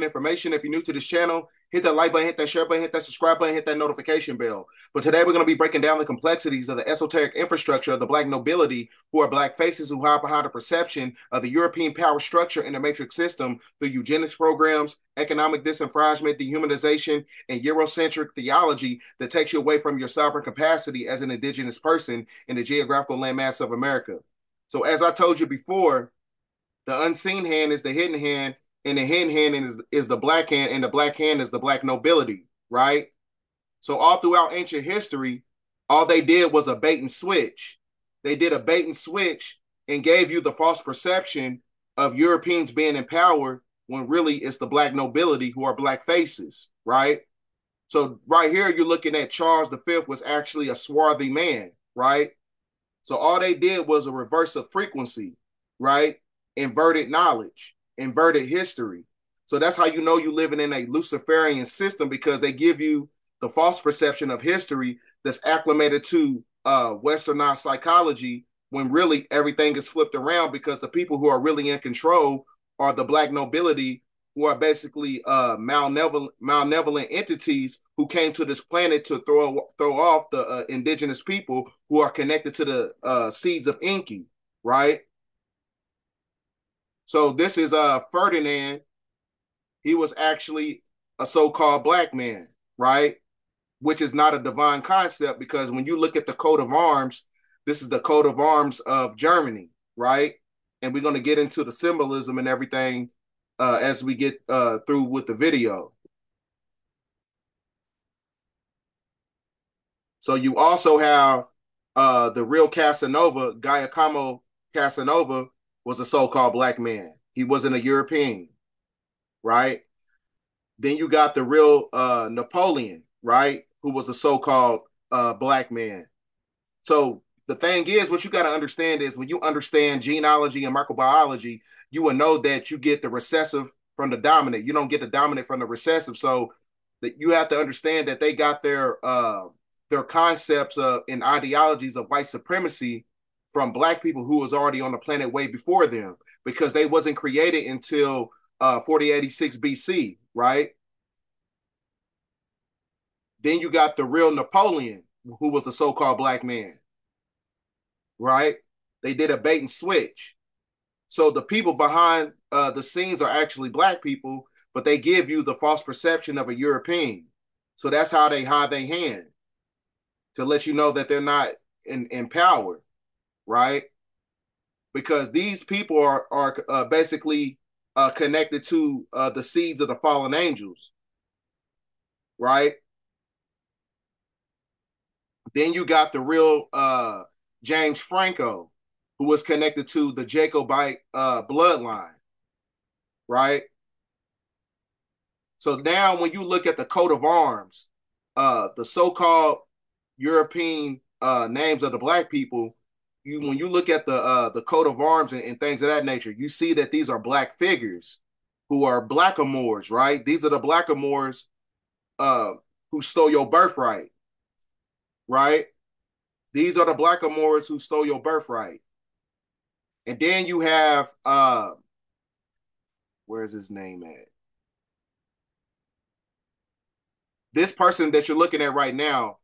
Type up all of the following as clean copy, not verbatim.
information. If you're new to this channel, hit that like button, hit that share button, hit that subscribe button, hit that notification bell. But today we're going to be breaking down the complexities of the esoteric infrastructure of the Black nobility, who are Black faces who hide behind the perception of the European power structure in the matrix system through eugenics programs, economic disenfranchisement, dehumanization, and Eurocentric theology that takes you away from your sovereign capacity as an indigenous person in the geographical landmass of America. So as I told you before, the unseen hand is the hidden hand, and the hidden hand is the black hand, and the black hand is the Black nobility, right? So all throughout ancient history, all they did was a bait and switch. They did a bait and switch and gave you the false perception of Europeans being in power when really it's the Black nobility who are Black faces, right? So right here, you're looking at Charles V was actually a swarthy man, right? So all they did was a reverse of frequency, right? Inverted knowledge, inverted history. So that's how you know you're living in a Luciferian system, because they give you the false perception of history that's acclimated to westernized psychology, when really everything is flipped around, because the people who are really in control are the Black nobility, who are basically malevolent entities who came to this planet to throw off the indigenous people who are connected to the seeds of Enki, right? So this is Ferdinand. He was actually a so-called black man, right? Which is not a divine concept, because when you look at the coat of arms, this is the coat of arms of Germany, right? And we're going to get into the symbolism and everything as we get through with the video. So you also have the real Casanova, Giacomo Casanova, was a so-called black man. He wasn't a European, right? Then you got the real Napoleon, right? Who was a so-called black man. So the thing is, what you got to understand is, when you understand genealogy and microbiology, you will know that you get the recessive from the dominant. You don't get the dominant from the recessive. So that you have to understand that they got their concepts of and ideologies of white supremacy from black people who was already on the planet way before them, because they wasn't created until 4086 BC, right? Then you got the real Napoleon, who was a so-called black man, right? They did a bait and switch. So the people behind the scenes are actually black people, but they give you the false perception of a European. So that's how they hide their hand, to let you know that they're not in power, right? Because these people are basically connected to the seeds of the fallen angels, right? Then you got the real James Franco, who was connected to the Jacobite bloodline, right? So now when you look at the coat of arms, the so-called European names of the black people, when you look at the coat of arms and things of that nature, you see that these are black figures who are blackamoors, right? These are the blackamoors who stole your birthright, right? These are the blackamoors who stole your birthright. And then you have where's his name at? This person that you're looking at right now,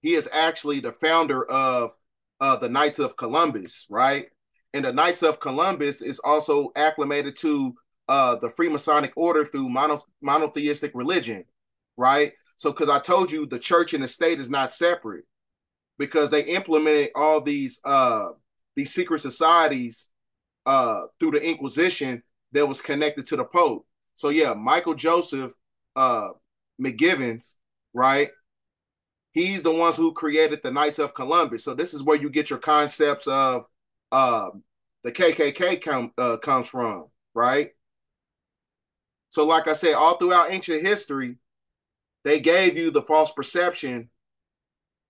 he is actually the founder of the Knights of Columbus, right? And the Knights of Columbus is also acclimated to the Freemasonic order through monotheistic religion, right? So, because I told you the church and the state is not separate, because they implemented all these secret societies through the Inquisition that was connected to the Pope. So yeah, Michael Joseph McGivens, right? He's the ones who created the Knights of Columbus. So this is where you get your concepts of the KKK comes from, right? So like I said, all throughout ancient history, they gave you the false perception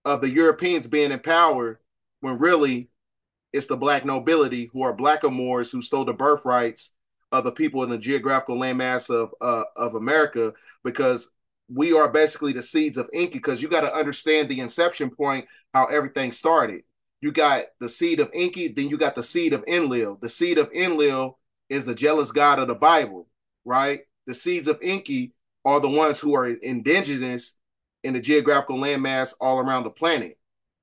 of the Europeans being in power, when really it's the black nobility, who are blackamoors who stole the birthrights of the people in the geographical landmass of America, because we are basically the seeds of Enki. Because you got to understand the inception point, how everything started. You got the seed of Enki, then you got the seed of Enlil. The seed of Enlil is the jealous god of the Bible, right? the seeds of Enki are the ones who are indigenous in the geographical landmass all around the planet,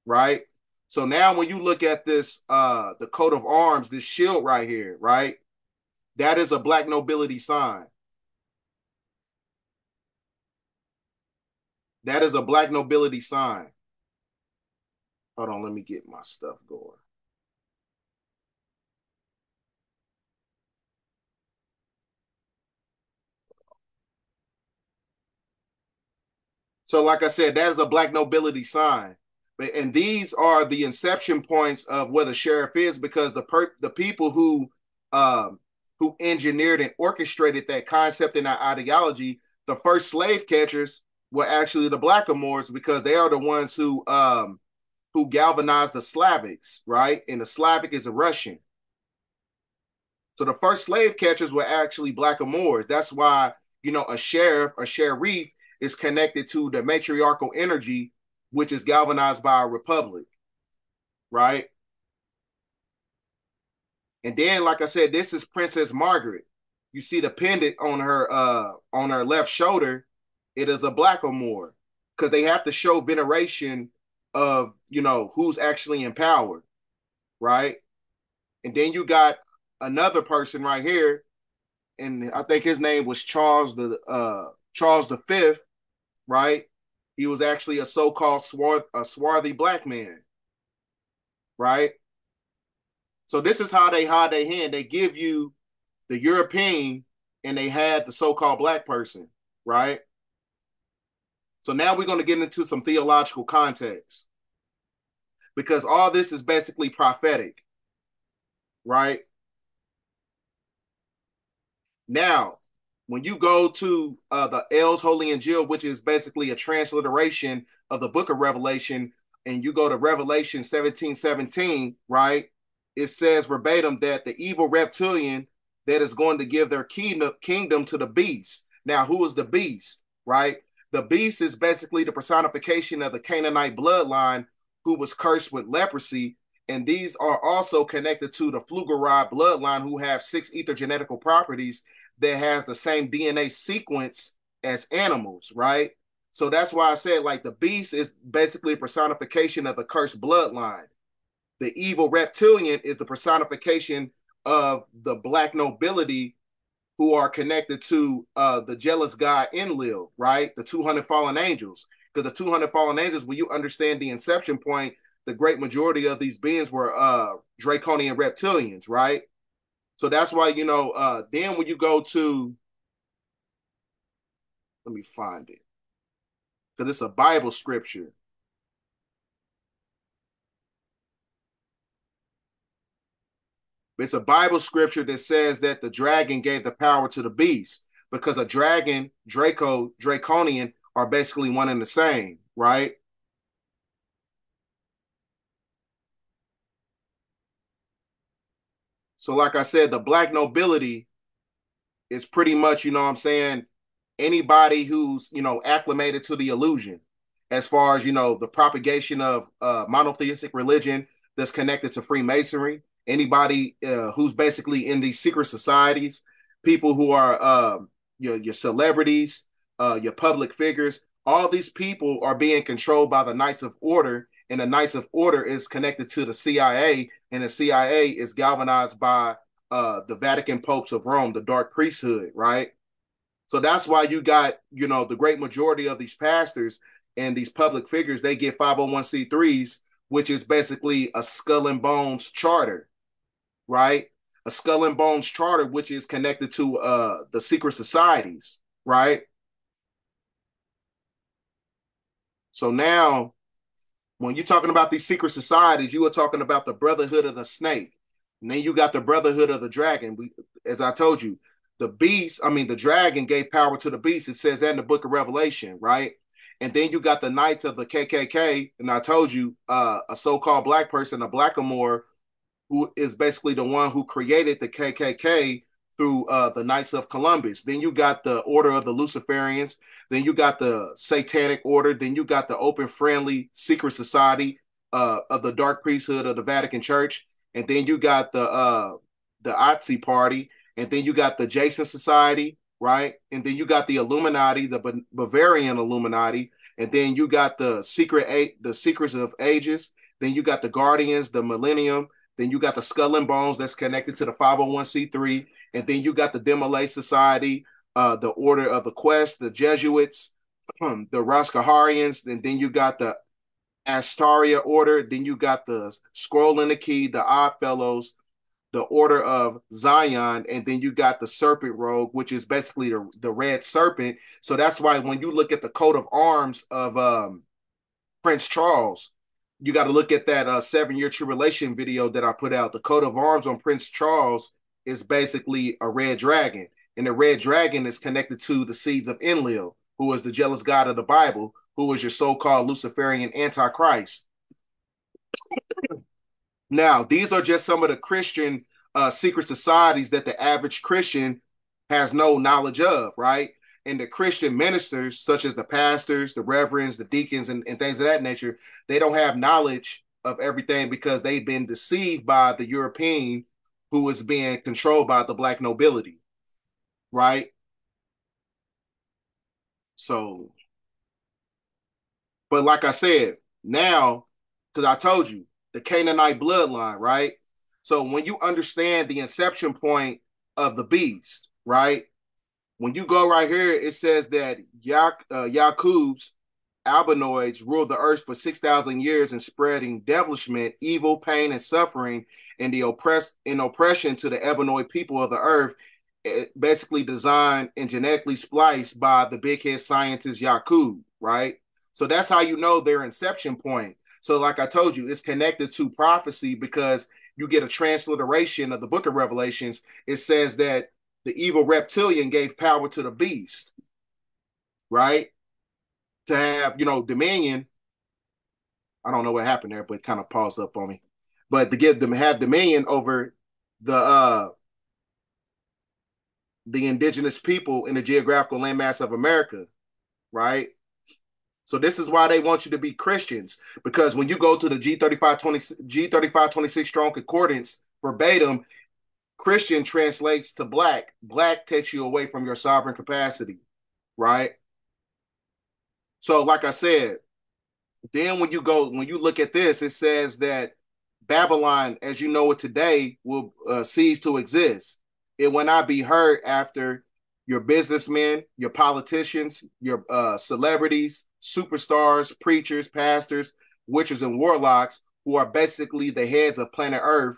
right? So now when you look at this, the coat of arms, this shield right here, right? That is a Black nobility sign. That is a Black nobility sign. Hold on, let me get my stuff going. So, like I said, that is a Black nobility sign. And these are the inception points of where the sheriff is, because the people who engineered and orchestrated that concept and that ideology, the first slave catchers were actually the Blackamoors, because they are the ones who galvanized the Slavics, right? And the Slavic is a Russian. So the first slave catchers were actually Blackamoors. That's why, a sheriff, a sheriff, is connected to the matriarchal energy, which is galvanized by a republic, right? And then, like I said, this is Princess Margaret. You see the pendant on her left shoulder. It is a Blackamoor, because they have to show veneration of who's actually in power, right? And then you got another person right here, and I think his name was Charles the Fifth, right? He was actually a so-called swarthy black man, right? So this is how they hide their hand. They give you the European, and they had the so-called black person, right? So now we're going to get into some theological context, because all this is basically prophetic, right? Now, when you go to the L's Holy Injil, which is basically a transliteration of the book of Revelation, and you go to Revelation 17:17, right? It says verbatim that the evil reptilian that is going to give their kingdom to the beast. Now, who is the beast, right? The beast is basically the personification of the Canaanite bloodline who was cursed with leprosy. And these are also connected to the Pflugerod bloodline, who have 6 ethergenetical properties that has the same DNA sequence as animals, right? So that's why I said, like, the beast is basically a personification of the cursed bloodline. The evil reptilian is the personification of the Black nobility, who are connected to the jealous god Enlil, right? The 200 fallen angels. Because the 200 fallen angels, when you understand the inception point, the great majority of these beings were draconian reptilians, right? So that's why, then when you go to, let me find it, because it's a Bible scripture. It's a Bible scripture that says that the dragon gave the power to the beast, because a dragon, draconian are basically one and the same, right? So like I said, the Black nobility is pretty much, what I'm saying, anybody who's, acclimated to the illusion, as far as, the propagation of monotheistic religion that's connected to Freemasonry, anybody who's basically in these secret societies, people who are your celebrities, your public figures, all these people are being controlled by the Knights of Order, and the Knights of Order is connected to the CIA, and the CIA is galvanized by the Vatican popes of Rome, the dark priesthood, right? So that's why you got, the great majority of these pastors and these public figures, they get 501c3s, which is basically a skull and bones charter, right? A skull and bones charter, which is connected to the secret societies, right? So now, when you're talking about these secret societies, you are talking about the Brotherhood of the Snake. And then you got the Brotherhood of the Dragon. As I told you, the dragon gave power to the beast. It says that in the book of Revelation, right? And then you got the Knights of the KKK. And I told you, a so-called black person, a Blackamoor, who is basically the one who created the KKK through the Knights of Columbus. Then you got the Order of the Luciferians. Then you got the Satanic Order. Then you got the Open Friendly Secret Society of the Dark Priesthood of the Vatican Church. And then you got the Otzi Party. And then you got the Jason Society. right? And then you got the Illuminati, the Bavarian Illuminati, and then you got the Secrets of Ages. Then you got the Guardians, the Millennium. Then you got the Skull and Bones that's connected to the 501c3, and then you got the Demolay Society, the Order of the Quest, the Jesuits, the Rascaharians, and then you got the Astaria Order. Then you got the Scroll and the Key, the Odd Fellows, the Order of Zion, and then you got the Serpent Rogue, which is basically the Red Serpent. So that's why when you look at the coat of arms of Prince Charles, you got to look at that 7-year tribulation video that I put out. The coat of arms on Prince Charles is basically a red dragon, and the red dragon is connected to the seeds of Enlil, who is the jealous god of the Bible, who is your so-called Luciferian Antichrist. Now, these are just some of the Christian secret societies that the average Christian has no knowledge of, right? And the Christian ministers, such as the pastors, the reverends, the deacons, and things of that nature, they don't have knowledge of everything because they've been deceived by the European who is being controlled by the Black Nobility, right? So, but like I said, now, because I told you, the Canaanite bloodline, right? So when you understand the inception point of the beast, right? When you go right here, it says that Yaqub's albinoids ruled the earth for 6,000 years and spreading devilishment, evil, pain, and suffering in oppression to the ebenoid people of the earth, basically designed and genetically spliced by the big head scientist Yaqub, right? So that's how you know their inception point. So like I told you, it's connected to prophecy because you get a transliteration of the book of Revelations. It says that the evil reptilian gave power to the beast, right? To have, dominion. I don't know what happened there, but it kind of paused up on me. But to give them have dominion over the indigenous people in the geographical landmass of America, right? So this is why they want you to be Christians, because when you go to the G3526 Strong Concordance verbatim, Christian translates to black. Black takes you away from your sovereign capacity, right? So like I said, then when you look at this, it says that Babylon, as you know it today, will cease to exist. It will not be heard after your businessmen, your politicians, your celebrities, superstars, preachers, pastors, witches, and warlocks, who are basically the heads of planet Earth,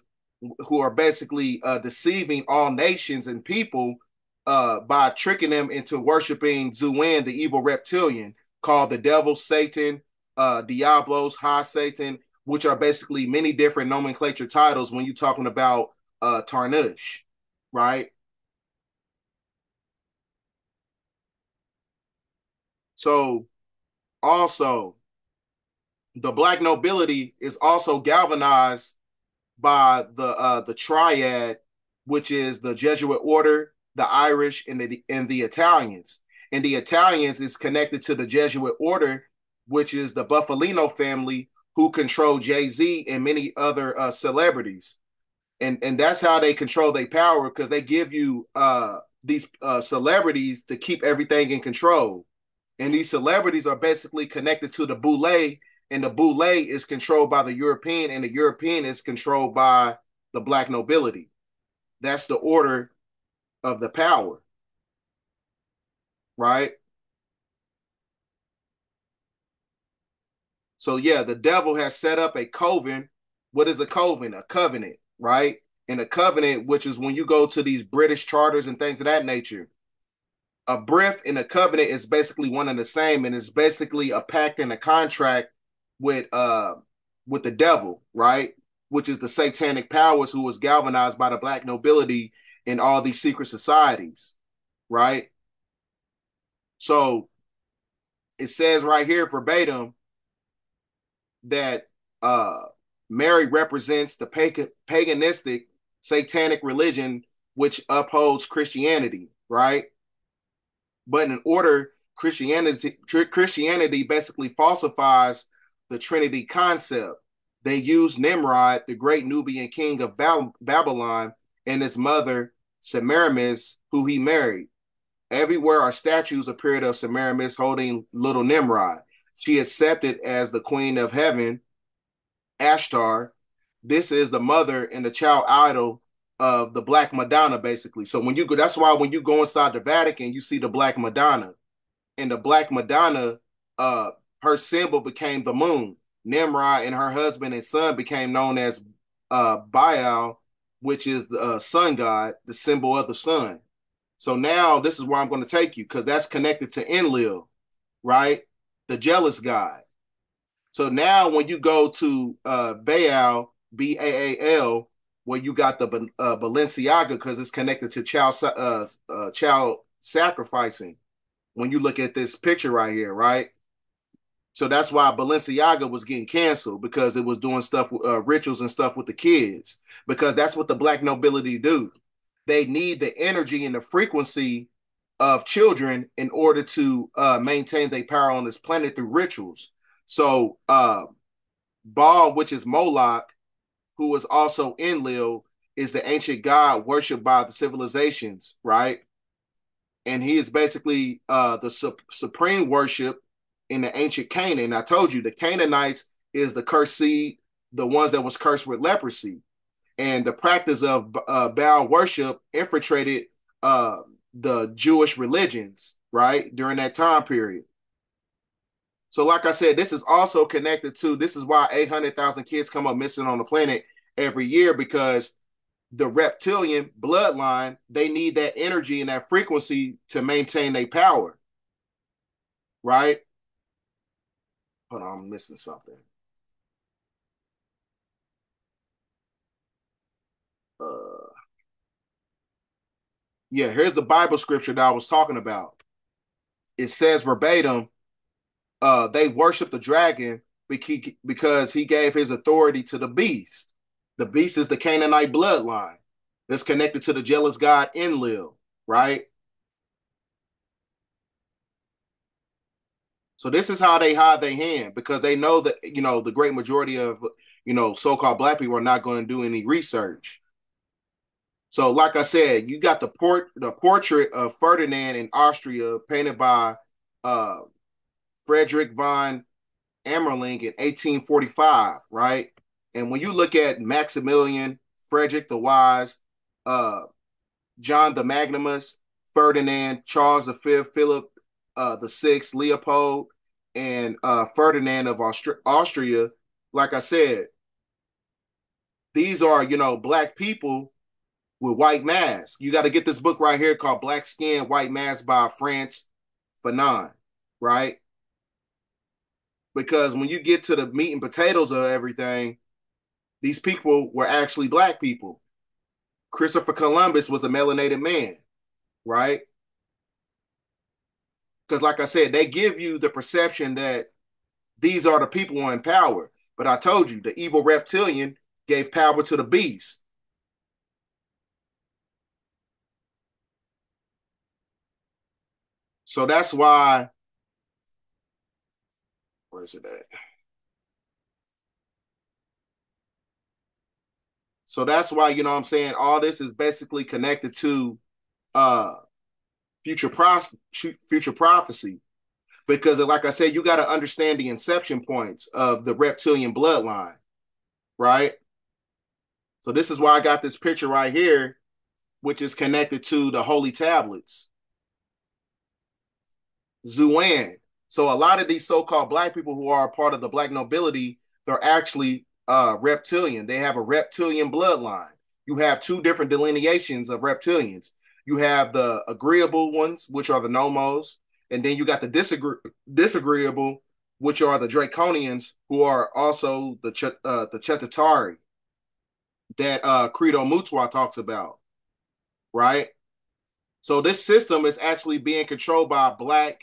who are basically deceiving all nations and people by tricking them into worshiping Zuan, the evil reptilian, called the devil, Satan, Diablos, High Satan, which are basically many different nomenclature titles when you're talking about Tarnush, right? So also, the Black Nobility is also galvanized by the triad, which is the Jesuit order, the Irish, and the Italians. And the Italians is connected to the Jesuit order, which is the Buffalino family, who control Jay-Z and many other celebrities. And that's how they control their power, because they give you these celebrities to keep everything in control. And these celebrities are basically connected to the Boule, and the Boule is controlled by the European, and the European is controlled by the Black Nobility. That's the order of the power, right? So yeah, the devil has set up a coven. What is a coven? A covenant, right? And a covenant, which is when you go to these British charters and things of that nature, a brief and a covenant is basically one and the same, and it's basically a pact and a contract with the devil, right? Which is the satanic powers who was galvanized by the Black Nobility in all these secret societies, right? So it says right here verbatim that Mary represents the paganistic satanic religion which upholds Christianity, right? But in order, Christianity basically falsifies the Trinity concept. They use Nimrod, the great Nubian king of Babylon, and his mother Semiramis, who he married. Everywhere are statues appeared of Semiramis holding little Nimrod. She accepted as the queen of heaven, Ashtar. This is the mother and the child idol of the Black Madonna, basically. So when you go, that's why when you go inside the Vatican, you see the Black Madonna. And the Black Madonna, her symbol became the moon. Nimrod and her husband and son became known as Baal, which is the sun god, the symbol of the sun. So now this is where I'm going to take you, because that's connected to Enlil, right? The jealous god. So now when you go to Baal, Baal, where you got the Balenciaga, because it's connected to child sacrificing. When you look at this picture right here, right? So that's why Balenciaga was getting canceled, because it was doing stuff, rituals and stuff with the kids, because that's what the Black nobility do. They need the energy and the frequency of children in order to maintain their power on this planet through rituals. So Baal, which is Moloch, who is also Enlil, is the ancient god worshipped by the civilizations, right? And he is basically the supreme worship in the ancient Canaan. I told you the Canaanites is the cursed seed, the ones that was cursed with leprosy. And the practice of Baal worship infiltrated the Jewish religions, right, during that time period. So like I said, this is also connected to, this is why 800,000 kids come up missing on the planet every year, because the reptilian bloodline, they need that energy and that frequency to maintain their power, right? Hold on, I'm missing something. Yeah, here's the Bible scripture that I was talking about. It says verbatim, they worship the dragon because he gave his authority to the beast. The beast is the Canaanite bloodline that's connected to the jealous god Enlil, right? So this is how they hide their hand, because they know that, the great majority of, so-called Black people are not going to do any research. So like I said, you got the portrait of Ferdinand in Austria painted by uh, Frederick von Amerling in 1845, right? And when you look at Maximilian, Frederick the Wise, uh, John the Magnanimous, Ferdinand, Charles V, Philip the Sixth, Leopold, and Ferdinand of Austria, like I said, these are, Black people with white masks. You got to get this book right here called Black Skin, White Mask by France Fanon, right? Because when you get to the meat and potatoes of everything, these people were actually Black people. Christopher Columbus was a melanated man, right? Because like I said, they give you the perception that these are the people in power. But I told you, the evil reptilian gave power to the beast. So that's why, where is it at? So that's why, what I'm saying, all this is basically connected to uh future future prophecy. Because like I said, you got to understand the inception points of the reptilian bloodline, right? So this is why I got this picture right here, which is connected to the holy tablets. Zuan. So a lot of these so-called Black people who are a part of the Black nobility, they're actually reptilian. They have a reptilian bloodline. You have two different delineations of reptilians. You have the agreeable ones, which are the nomos, and then you got the disagreeable, which are the draconians, who are also the Chetatari that Credo Mutwa talks about, right? So this system is actually being controlled by Black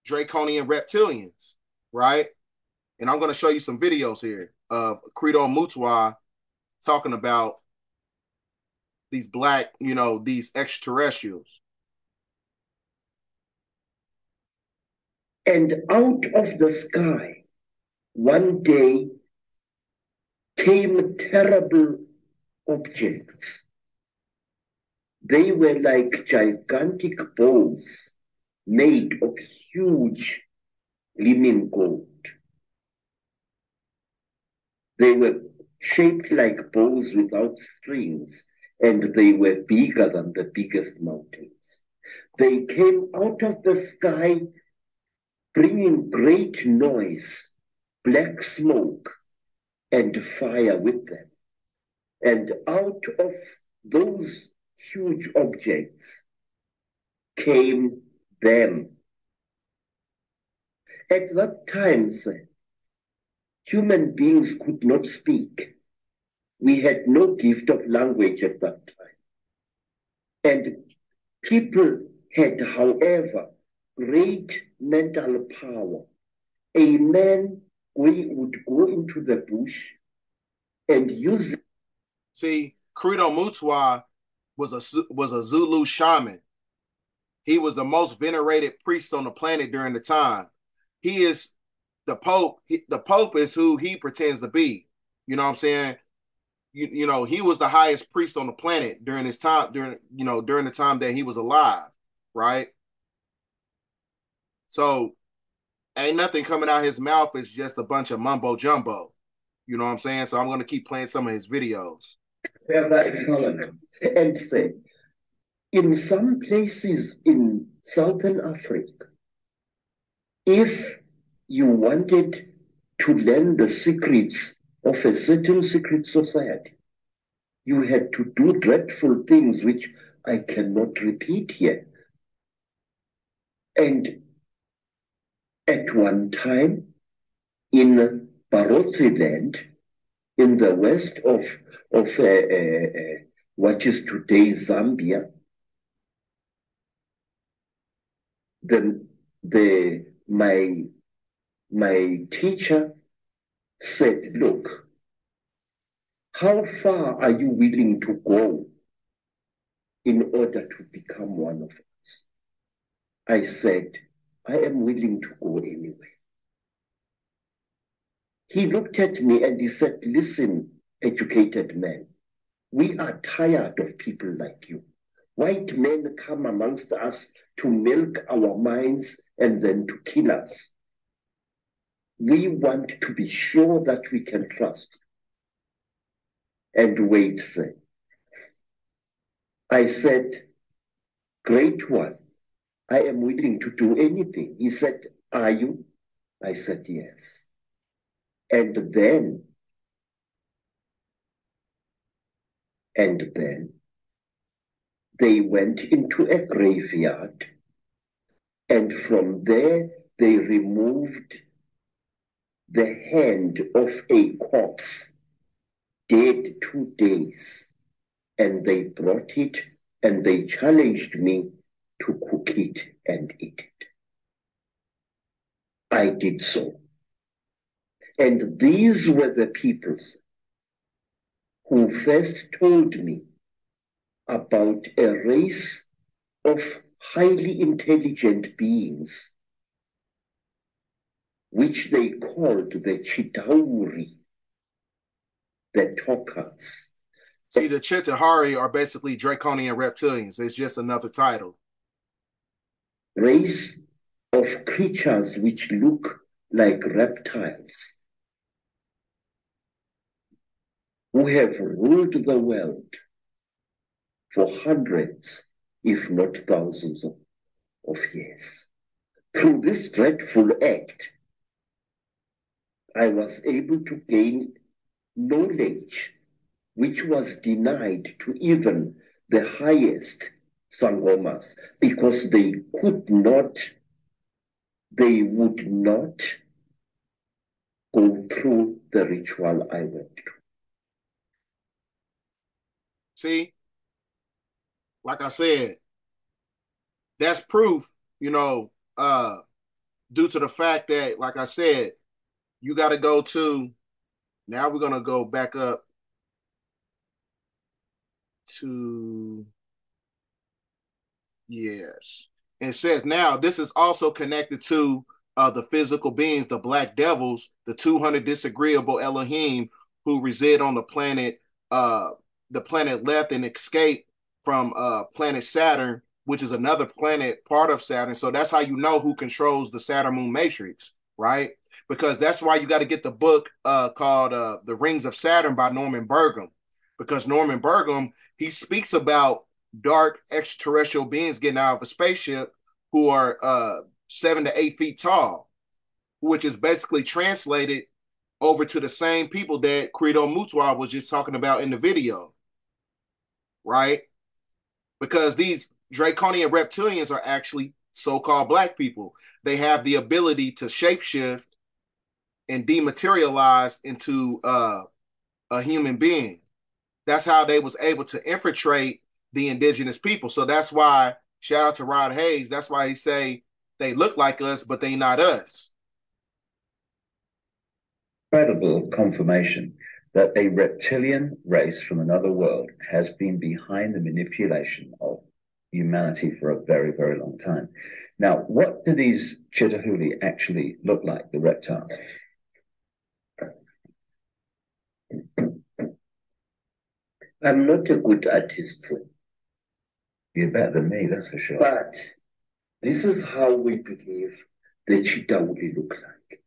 draconian reptilians, right? And I'm going to show you some videos here of Credo Mutwa talking about these Black, these extraterrestrials. And out of the sky, one day came terrible objects. They were like gigantic bowls made of huge gleaming gold. They were shaped like bows without strings, and they were bigger than the biggest mountains. They came out of the sky, bringing great noise, black smoke, and fire with them. And out of those huge objects came them. At that time, sir, human beings could not speak. We had no gift of language at that time. And people had, however, great mental power. A man would go into the bush and use. See, Credo Mutwa was a Zulu shaman. He was the most venerated priest on the planet during the time. He is the Pope. The Pope is who he pretends to be. You know what I'm saying? You know, he was the highest priest on the planet during his time, during the time that he was alive, right? So ain't nothing coming out his mouth. It's just a bunch of mumbo jumbo. You know what I'm saying? So I'm going to keep playing some of his videos. And say, in some places in Southern Africa, if you wanted to learn the secrets of a certain secret society, you had to do dreadful things which I cannot repeat here. And at one time, in Barotse land, in the west of what is today Zambia, my teacher said, look, how far are you willing to go in order to become one of us? I said, I am willing to go anyway. He looked at me and he said, listen, educated man, we are tired of people like you. White men come amongst us to milk our minds and then to kill us. We want to be sure that we can trust. And wait, sir. I said, great one. I am willing to do anything. He said, are you? I said, yes. And then they went into a graveyard, and from there they removed the hand of a corpse, dead 2 days, and they brought it and they challenged me to cook it and eat it. I did so. And these were the peoples who first told me about a race of highly intelligent beings, which they called the Chitauri, the talkers. See, the Chitauri are basically draconian reptilians. It's just another title. Race of creatures which look like reptiles, who have ruled the world for hundreds, if not thousands of years. Through this dreadful act, I was able to gain knowledge which was denied to even the highest sangomas, because they would not go through the ritual I went through. See, like I said, that's proof, due to the fact that, like I said, you got to go to, now we're going to go back up to, yes. And it says now this is also connected to the physical beings, the black devils, the 200 disagreeable Elohim who reside on the planet left and escape from planet Saturn, which is another planet part of Saturn. So that's how you know who controls the Saturn Moon Matrix, right? Because that's why you got to get the book called The Rings of Saturn by Norman Burgum. Because Norman Burgum, he speaks about dark extraterrestrial beings getting out of a spaceship who are 7 to 8 feet tall, which is basically translated over to the same people that Credo Mutual was just talking about in the video, right? Because these draconian reptilians are actually so-called black people. They have the ability to shapeshift and dematerialize into a human being. That's how they was able to infiltrate the indigenous people. So that's why, shout out to Rod Hayes, that's why he say they look like us, but they not us. Incredible confirmation that a reptilian race from another world has been behind the manipulation of humanity for a very, very long time. Now, what do these Chitahuli actually look like, the reptiles? I'm not a good artist. You're better than me, that's for sure. But this is how we believe the Chitahuli look like.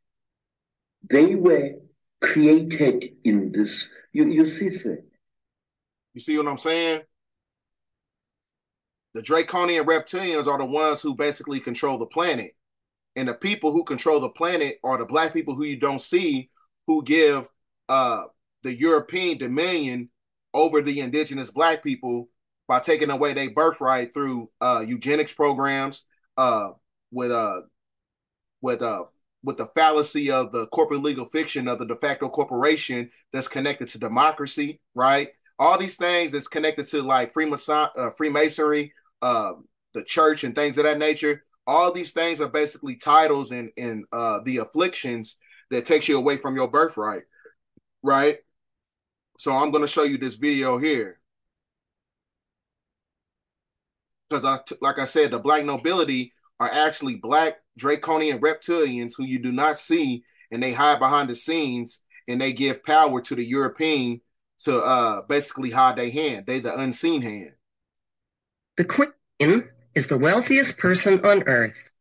They were created in this. You see, sir. You see what I'm saying? The draconian reptilians are the ones who basically control the planet. And the people who control the planet are the black people who you don't see, who give the European dominion over the indigenous black people by taking away their birthright through eugenics programs, with with uh with the fallacy of the corporate legal fiction of the de facto corporation that's connected to democracy, right? All these things that's connected to like Freemasonry, the church, and things of that nature. All these things are basically titles and the afflictions that takes you away from your birthright, right? So I'm going to show you this video here. Because like I said, the black nobility are actually black draconian reptilians who you do not see, and they hide behind the scenes, and they give power to the European to basically hide their hand. They the unseen hand. The Queen is the wealthiest person on Earth.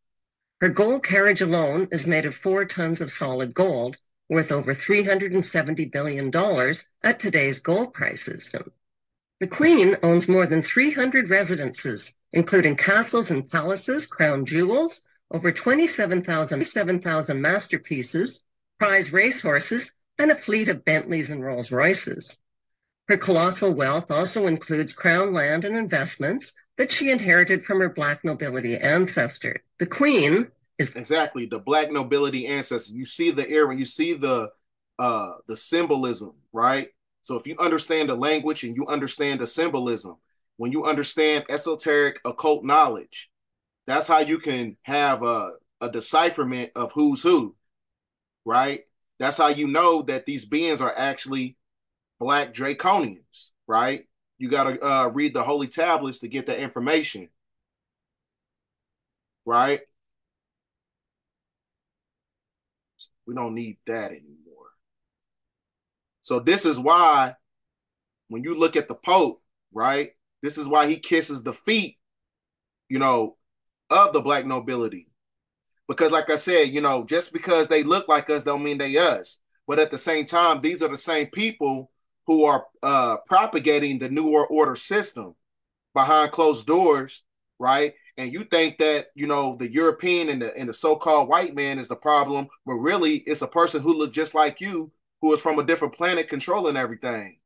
Her gold carriage alone is made of 4 tons of solid gold, worth over $370 billion at today's gold prices. The Queen owns more than 300 residences, including castles and palaces, crown jewels, over 27,000 masterpieces, prize racehorses, and a fleet of Bentleys and Rolls Royces. Her colossal wealth also includes crown land and investments that she inherited from her black nobility ancestor. The Queen is exactly the black nobility ancestor. You see the era, you see the symbolism, right? So if you understand the language and you understand the symbolism, when you understand esoteric occult knowledge, that's how you can have a decipherment of who's who, right? That's how you know that these beings are actually black draconians, right? You got to read the holy tablets to get that information, right? We don't need that anymore. So this is why when you look at the Pope, right, this is why he kisses the feet, of the black nobility. Because like I said, just because they look like us don't mean they us. But at the same time, these are the same people who are propagating the New World Order system behind closed doors, right? And you think that, the European and the so-called white man is the problem, but really it's a person who looks just like you, who is from a different planet controlling everything.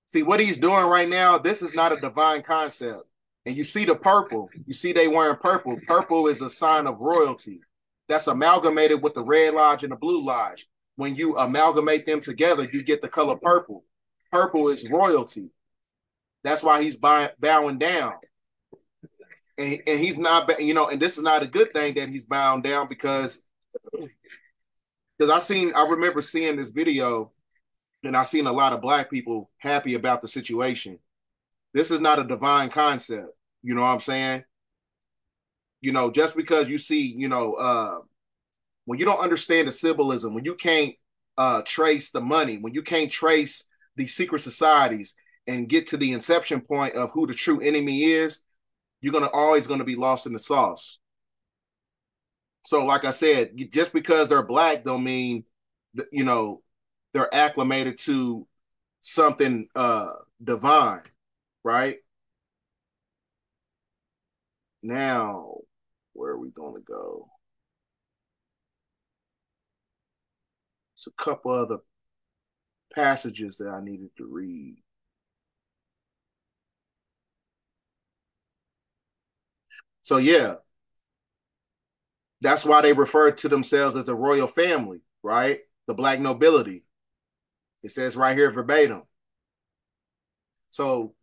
See, what he's doing right now, this is not a divine concept. And you see the purple. You see they wearing purple. Purple is a sign of royalty. That's amalgamated with the red lodge and the blue lodge. When you amalgamate them together, you get the color purple. Purple is royalty. That's why he's bowing down. And he's not, and this is not a good thing that he's bowing down because I remember seeing this video and I seen a lot of black people happy about the situation. This is not a divine concept. You know what I'm saying? You know, just because you see, when you don't understand the symbolism, when you can't trace the money, when you can't trace the secret societies and get to the inception point of who the true enemy is, you're always gonna be lost in the sauce. So, like I said, just because they're black don't mean that, they're acclimated to something divine, right? Now, where are we gonna go? It's a couple other passages that I needed to read. So yeah, that's why they refer to themselves as the royal family, right? The black nobility. It says right here verbatim. So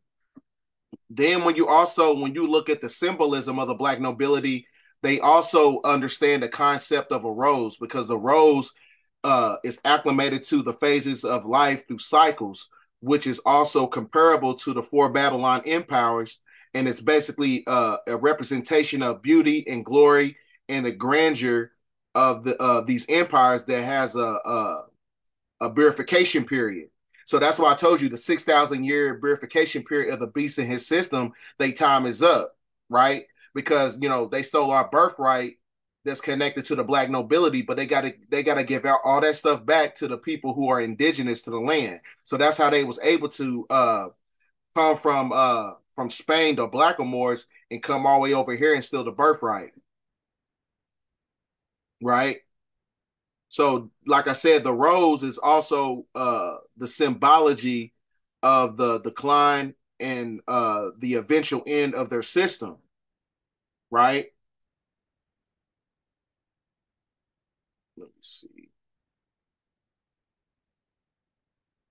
then when you look at the symbolism of the black nobility, they also understand the concept of a rose, because the rose is acclimated to the phases of life through cycles, which is also comparable to the four Babylon empires. And it's basically a representation of beauty and glory and the grandeur of these empires that has a purification period. So that's why I told you the 6,000 year purification period of the beast in his system, their time is up, right? Because they stole our birthright that's connected to the black nobility, but they gotta give out all that stuff back to the people who are indigenous to the land. So that's how they was able to come from Spain to Blackamoors and come all the way over here and steal the birthright, right? So, like I said, the rose is also the symbology of the decline and the eventual end of their system, right? Let me see.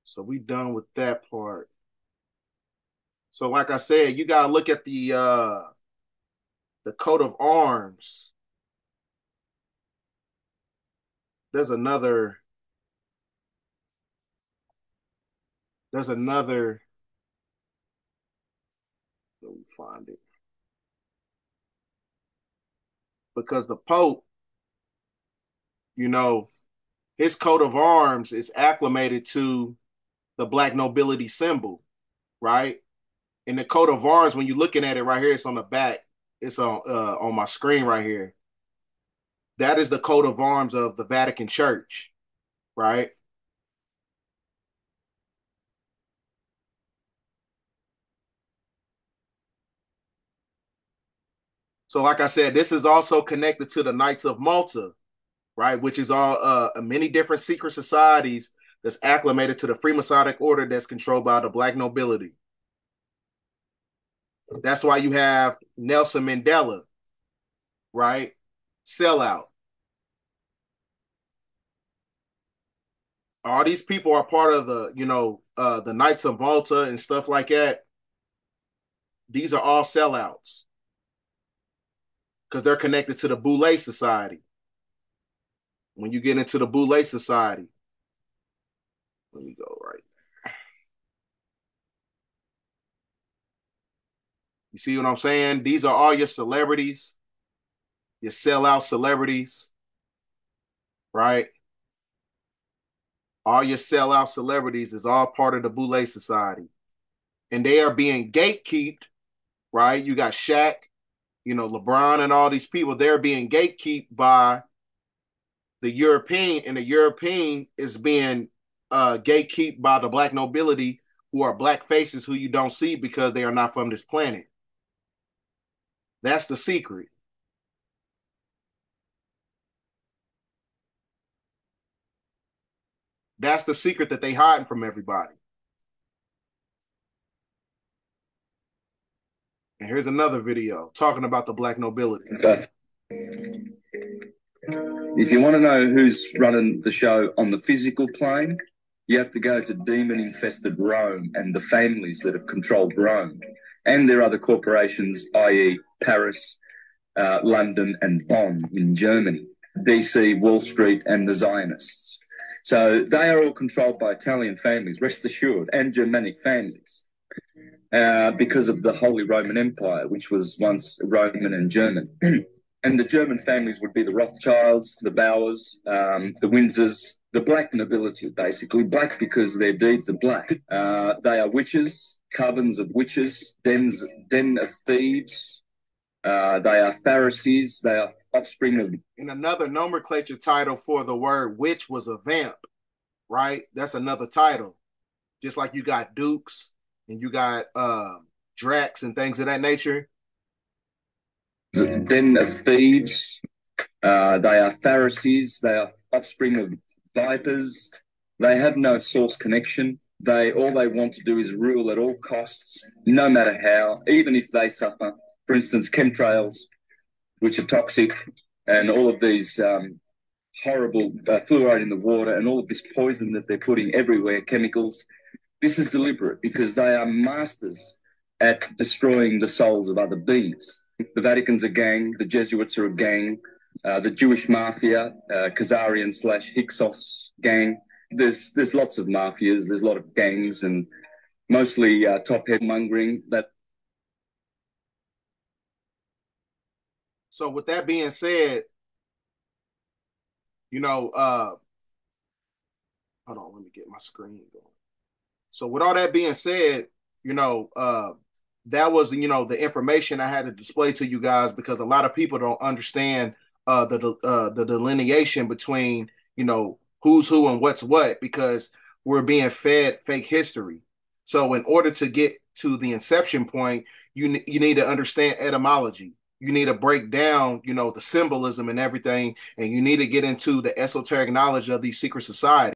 So we done with that part. So, like I said, you gotta look at the coat of arms. There's another. Let me find it. Because the Pope, his coat of arms is acclimated to the black nobility symbol, right? And the coat of arms, when you're looking at it right here, it's on the back. It's on my screen right here. That is the coat of arms of the Vatican Church, right? So, like I said, this is also connected to the Knights of Malta, right? Which is all many different secret societies that's acclimated to the Freemasonic order that's controlled by the black nobility. That's why you have Nelson Mandela, right? Sellout. All these people are part of the Knights of Malta and stuff like that. These are all sellouts because they're connected to the Boule Society. When you get into the Boule Society, let me go right. You see what I'm saying? These are all your celebrities, your sellout celebrities, right? All your sellout celebrities is all part of the Boule Society. And they are being gatekept, right? You got Shaq, LeBron and all these people, they're being gatekept by the European, and the European is being gatekept by the black nobility, who are black faces who you don't see because they are not from this planet. That's the secret. That's the secret that they hiding from everybody. And here's another video talking about the black nobility. If you want to know who's running the show on the physical plane, you have to go to demon-infested Rome and the families that have controlled Rome and their other corporations, i.e. Paris, London and Bonn in Germany, DC, Wall Street and the Zionists. So they are all controlled by Italian families, rest assured, and Germanic families. because of the Holy Roman Empire, which was once Roman and German. And the German families would be the Rothschilds, the Bowers, the Windsors, the Black Nobility, basically. Black because their deeds are black. They are witches, covens of witches, den of thieves. They are Pharisees. They are offspring of... And another nomenclature title for the word witch was a vamp, right? That's another title. Just like you got dukes and you got Drax and things of that nature. Den of thieves. They are Pharisees. They are offspring of vipers. They have no source connection. All they want to do is rule at all costs, no matter how, even if they suffer. For instance, chemtrails, which are toxic, and all of these horrible fluoride in the water, and all of this poison that they're putting everywhere, chemicals. This is deliberate because they are masters at destroying the souls of other beings. The Vatican's a gang, the Jesuits are a gang, the Jewish mafia, Khazarian / Hyksos gang. There's lots of mafias, there's a lot of gangs, and mostly top head mongering. So with that being said, hold on, let me get my screen going. So with all that being said, that was, the information I had to display to you guys, because a lot of people don't understand the delineation between, who's who and what's what, because we're being fed fake history. So in order to get to the inception point, you need to understand etymology. You need to break down, the symbolism and everything, and you need to get into the esoteric knowledge of these secret societies.